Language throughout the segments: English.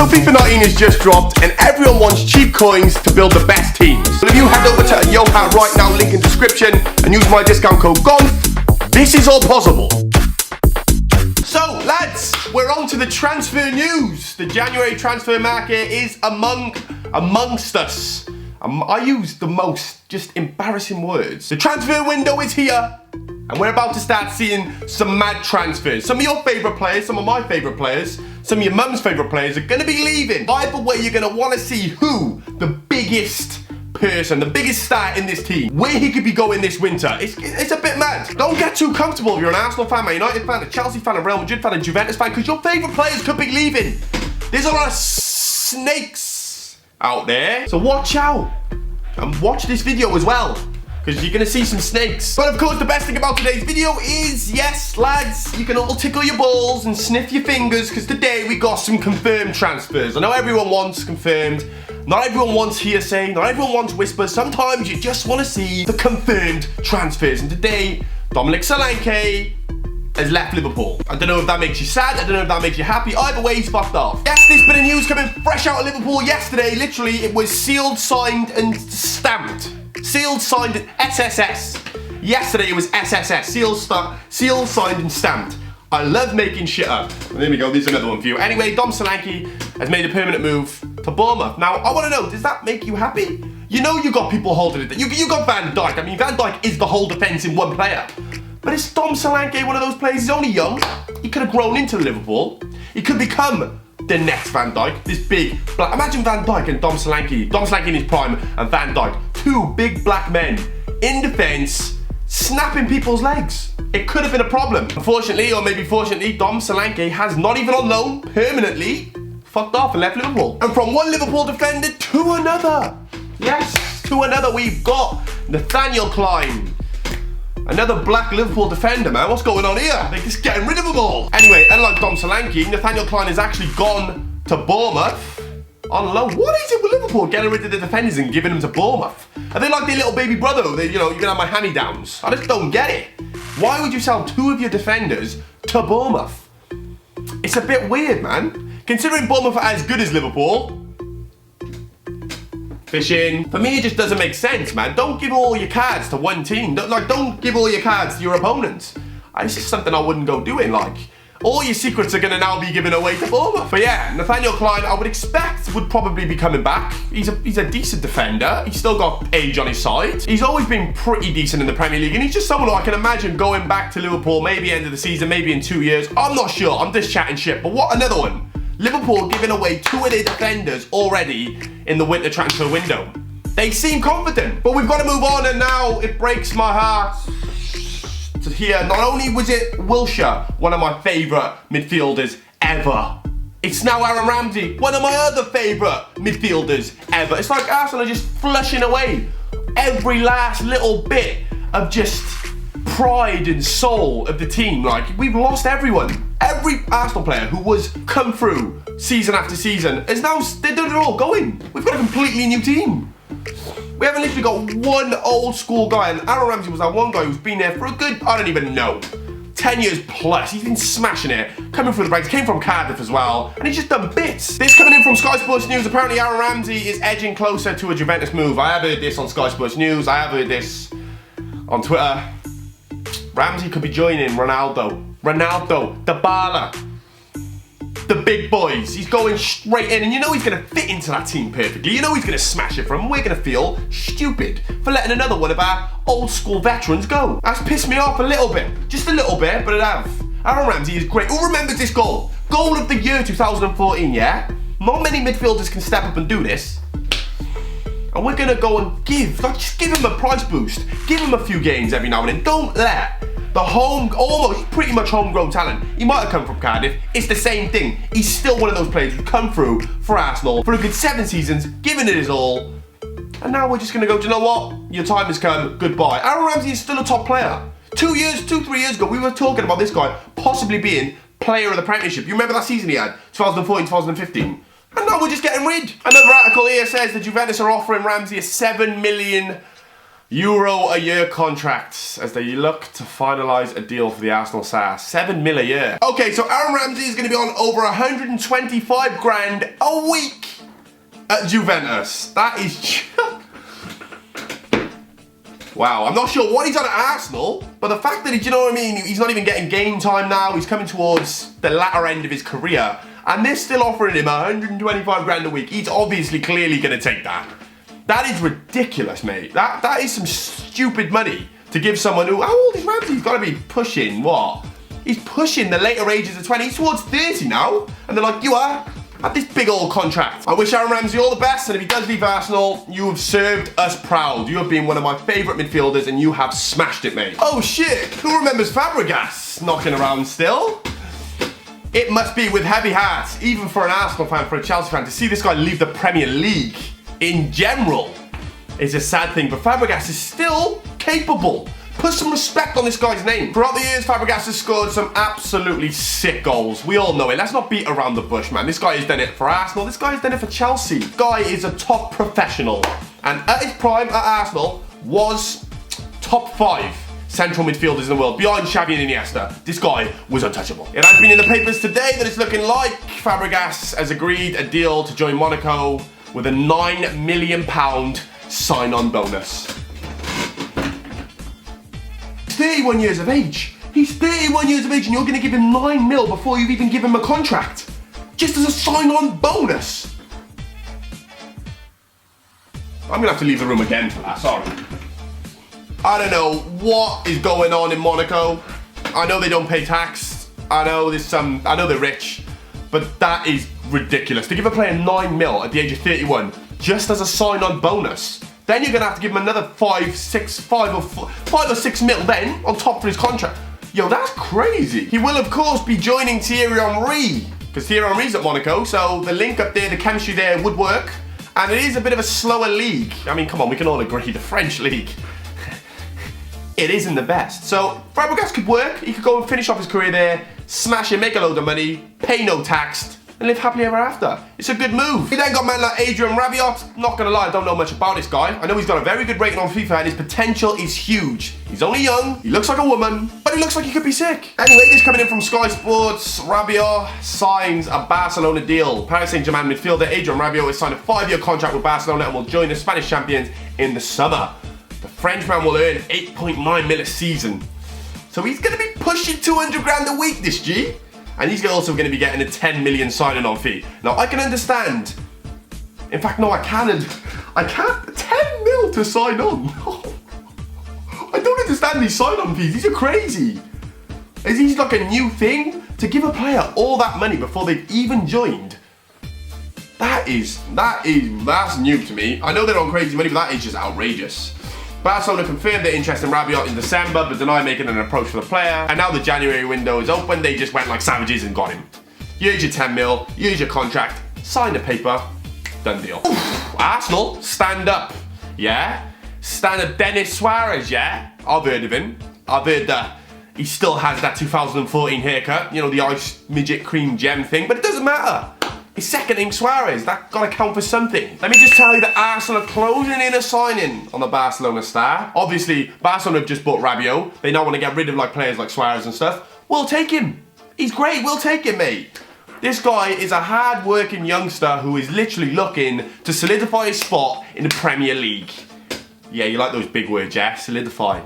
So FIFA 19 has just dropped and everyone wants cheap coins to build the best teams. So if you head over to Yohat right now, link in description, and use my discount code Gonth, this is all possible. So lads, we're on to the transfer news. The January transfer market is amongst us. I use the most just embarrassing words. The transfer window is here, and we're about to start seeing some mad transfers. Some of your favourite players, some of my favourite players, some of your mum's favourite players are going to be leaving. Either way, you're going to want to see who the biggest person, the biggest star in this team, where he could be going this winter. It's a bit mad. Don't get too comfortable if you're an Arsenal fan, Man United fan, a Chelsea fan, a Real Madrid fan, a Juventus fan, because your favourite players could be leaving. There's a lot of snakes out there, so watch out. And watch this video as well, because you're going to see some snakes. But of course, the best thing about today's video is, yes, lads, you can all tickle your balls and sniff your fingers, because today we got some confirmed transfers. I know everyone wants confirmed. Not everyone wants hearsay. Not everyone wants whispers. Sometimes you just want to see the confirmed transfers. And today, Dominic Solanke has left Liverpool. I don't know if that makes you sad. I don't know if that makes you happy. Either way, he's fucked off. Yes, this bit of news coming fresh out of Liverpool yesterday. Literally, it was sealed, signed, and stamped. Sealed, signed, and SSS. Yesterday, it was SSS. Sealed, signed, and stamped. I love making shit up. And there we go. There's another one for you. Anyway, Dom Solanke has made a permanent move to Bournemouth. Now, I want to know, does that make you happy? You know you got people holding it. You got Van Dijk. I mean, Van Dijk is the whole defence in one player. But is Dom Solanke one of those players? He's only young. He could have grown into Liverpool. He could become the next Van Dijk. This big black. Imagine Van Dijk and Dom Solanke. Dom Solanke in his prime and Van Dijk. Two big black men in defence, snapping people's legs. It could have been a problem. Unfortunately, or maybe fortunately, Dom Solanke has not even on loan permanently fucked off and left Liverpool. And from one Liverpool defender to another. Yes, to another. We've got Nathaniel Klein. Another black Liverpool defender, man. What's going on here? They're just getting rid of them all. Anyway, unlike Dom Solanke, Nathaniel Klein has actually gone to Bournemouth on loan. What is it with Liverpool getting rid of the defenders and giving them to Bournemouth? Are they like their little baby brother? They, you know, you can have my hand-me-downs. I just don't get it. Why would you sell two of your defenders to Bournemouth? It's a bit weird, man. Considering Bournemouth are as good as Liverpool. Fishing. For me, it just doesn't make sense, man. Don't give all your cards to one team. Don't give all your cards to your opponents. It's just something I wouldn't go doing, like. All your secrets are going to now be given away to Bournemouth. But yeah, Nathaniel Klein, I would expect, would probably be coming back. He's a decent defender. He's still got age on his side. He's always been pretty decent in the Premier League. And he's just someone who I can imagine going back to Liverpool, maybe end of the season, maybe in 2 years. I'm not sure. I'm just chatting shit. But what, another one. Liverpool giving away two of their defenders already in the winter transfer window. They seem confident. But we've got to move on, and now it breaks my heart to hear not only was it Wilshere, one of my favourite midfielders ever. It's now Aaron Ramsey, one of my other favourite midfielders ever. It's like Arsenal are just flushing away every last little bit of just pride and soul of the team. Like, we've lost everyone. Every Arsenal player who was come through season after season is now, they're all going. We've got a completely new team. We haven't literally got one old school guy, and Aaron Ramsey was that one guy who's been there for a good, I don't even know, 10 years plus. He's been smashing it, coming through the ranks, came from Cardiff as well, and he's just done bits. This coming in from Sky Sports News, apparently Aaron Ramsey is edging closer to a Juventus move. I have heard this on Sky Sports News, I have heard this on Twitter. Ramsey could be joining Ronaldo, Dybala, the big boys. He's going straight in, and you know he's going to fit into that team perfectly. You know he's going to smash it for him. We're going to feel stupid for letting another one of our old school veterans go. That's pissed me off a little bit. Just a little bit, but it have. Aaron Ramsey is great. Who remembers this goal? Goal of the year 2014, yeah? Not many midfielders can step up and do this. And we're going to go and just give him a price boost. Give him a few games every now and then. Don't let the almost pretty much homegrown talent. He might have come from Cardiff. It's the same thing. He's still one of those players who's come through for Arsenal for a good 7 seasons, giving it his all. And now we're just going to go, do you know what? Your time has come. Goodbye. Aaron Ramsey is still a top player. 3 years ago, we were talking about this guy possibly being player of the Premiership. You remember that season he had? 2014, 2015. And now we're just getting rid. Another article here says that Juventus are offering Ramsey a £7 million €1 contracts as they look to finalise a deal for the Arsenal star. 7 mil a year. Okay, so Aaron Ramsey is going to be on over 125 grand a week at Juventus. That is... Wow, I'm not sure what he's on at Arsenal, but the fact that, you know what I mean, he's not even getting game time now, he's coming towards the latter end of his career, and they're still offering him 125 grand a week. He's obviously clearly going to take that. That is ridiculous, mate. That is some stupid money to give someone who, how old is Ramsey? He's got to be pushing, what? He's pushing the later ages of 20. He's towards 30 now. And they're like, you are? Have this big old contract. I wish Aaron Ramsey all the best. And if he does leave Arsenal, you have served us proud. You have been one of my favourite midfielders and you have smashed it, mate. Oh, shit. Who remembers Fabregas knocking around still? It must be with heavy hearts, even for an Arsenal fan, for a Chelsea fan, to see this guy leave the Premier League in general is a sad thing, but Fabregas is still capable. Put some respect on this guy's name. Throughout the years, Fabregas has scored some absolutely sick goals. We all know it. Let's not beat around the bush, man. This guy has done it for Arsenal. This guy has done it for Chelsea. This guy is a top professional. And at his prime at Arsenal was top 5 central midfielders in the world, behind Xavi and Iniesta. This guy was untouchable. It has been in the papers today that it's looking like Fabregas has agreed a deal to join Monaco with a £9 million sign-on bonus. He's 31 years of age. He's 31 years of age and you're going to give him 9 mil before you've even given him a contract. Just as a sign-on bonus. I'm going to have to leave the room again for that, sorry. I don't know what is going on in Monaco. I know they don't pay tax. I know there's some, I know they're rich. But that is ridiculous. To give a player 9 mil at the age of 31 just as a sign-on bonus, then you're going to have to give him another 5 or 6 mil then on top for his contract. Yo, that's crazy. He will, of course, be joining Thierry Henry because Thierry Henry's at Monaco, so the link up there, the chemistry there would work. And it is a bit of a slower league. I mean, come on, we can all agree, the French league. It isn't the best. So Fabregas could work. He could go and finish off his career there, smash it, make a load of money, pay no tax, and live happily ever after. It's a good move. He then got men like RABIOT. Not gonna lie, I don't know much about this guy. I know he's got a very good rating on FIFA and his potential is huge. He's only young, he looks like a woman, but he looks like he could be sick. Anyway, this coming in from Sky Sports. Rabiot signs a Barcelona deal. Paris Saint-Germain midfielder Rabiot has signed a 5-year contract with Barcelona and will join the Spanish champions in the summer. The Frenchman will earn 8.9 mil a season. So he's going to be pushing 200 grand a week, this G. And he's also going to be getting a 10 million signing on fee. Now, I can understand. In fact, no, I can't. 10 mil to sign on. I don't understand these sign-on fees. These are crazy. Is these like a new thing? To give a player all that money before they've even joined? That's new to me. I know they're on crazy money, but that is just outrageous. Barcelona confirmed their interest in Rabiot in December, but denied making an approach for the player. And now the January window is open, they just went like savages and got him. Here's your 10 mil, here's your contract, sign the paper, done deal. Oof, Arsenal, stand up, yeah? Stand up Dennis Suarez, yeah? I've heard of him. I've heard that he still has that 2014 haircut, you know, the ice midget cream gem thing, but it doesn't matter. His second name Suarez, that gotta count for something. Let me just tell you that Arsenal are closing in a signing on the Barcelona star. Obviously, Barcelona have just bought Rabiot. They now want to get rid of like players like Suarez and stuff. We'll take him. He's great, we'll take him, mate. This guy is a hard-working youngster who is literally looking to solidify his spot in the Premier League. Yeah, you like those big words, yeah? Solidify.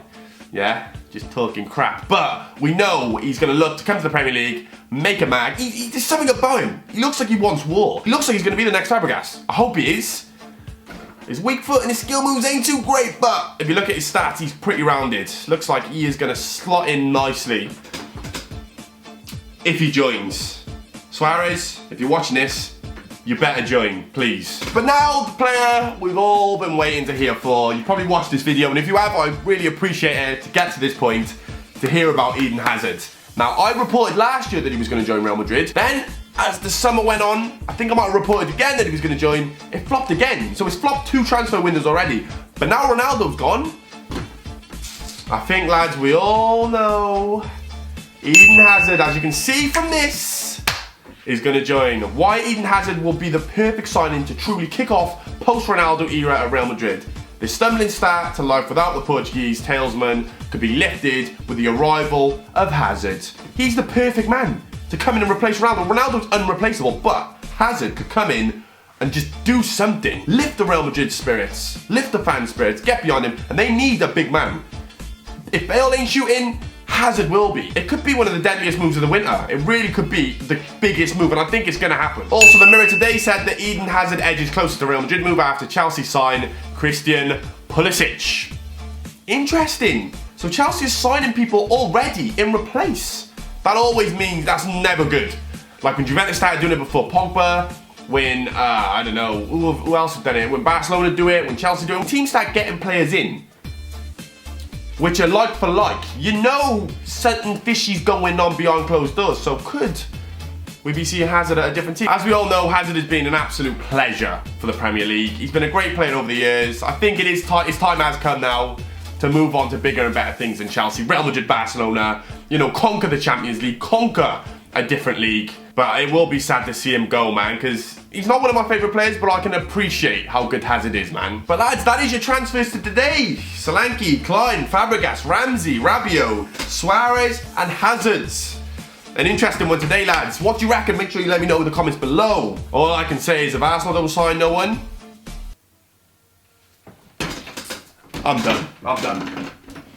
Yeah? Just talking crap. But we know he's going to look to come to the Premier League, make a mag. There's something about him. He looks like he wants war. He looks like he's going to be the next Fabregas. I hope he is. His weak foot and his skill moves ain't too great, but if you look at his stats, he's pretty rounded. Looks like he is going to slot in nicely if he joins. Suarez, if you're watching this, you better join, please. But now, the player we've all been waiting to hear for. You probably watched this video, and if you have, I really appreciate it to get to this point, to hear about Eden Hazard. Now, I reported last year that he was going to join Real Madrid. Then, as the summer went on, I think I might have reported again that he was going to join. It flopped again. So it's flopped 2 transfer windows already. But now Ronaldo's gone. I think, lads, we all know Eden Hazard, as you can see from this, is going to join. Why Eden Hazard will be the perfect signing to truly kick off post-Ronaldo era at Real Madrid. This stumbling start to life without the Portuguese talisman could be lifted with the arrival of Hazard. He's the perfect man to come in and replace Ronaldo. Ronaldo's unreplaceable, but Hazard could come in and just do something. Lift the Real Madrid spirits, lift the fan spirits, get behind him, and they need a big man. If Bale ain't shooting, Hazard will be. It could be one of the deadliest moves of the winter. It really could be the biggest move, and I think it's going to happen. Also, the Mirror today said that Eden Hazard edges closer to Real Madrid move after Chelsea sign Christian Pulisic. Interesting. So Chelsea is signing people already in replace. That always means that's never good. Like when Juventus started doing it before Pogba, when, I don't know, who else have done it? When Barcelona do it, when Chelsea do it. When teams start getting players in, which are like for like, you know something fishy's going on behind closed doors. So could we be seeing Hazard at a different team? As we all know, Hazard has been an absolute pleasure for the Premier League. He's been a great player over the years. I think his time has come now to move on to bigger and better things than Chelsea, Real Madrid, Barcelona, you know, conquer the Champions League, conquer a different league. But it will be sad to see him go, man, because he's not one of my favourite players, but I can appreciate how good Hazard is, man. But lads, that is your transfers to today. Solanke, Klein, Fabregas, Ramsey, Rabiot, Suarez and Hazard. An interesting one today, lads. What do you reckon? Make sure you let me know in the comments below. All I can say is if Arsenal don't sign no one, I'm done.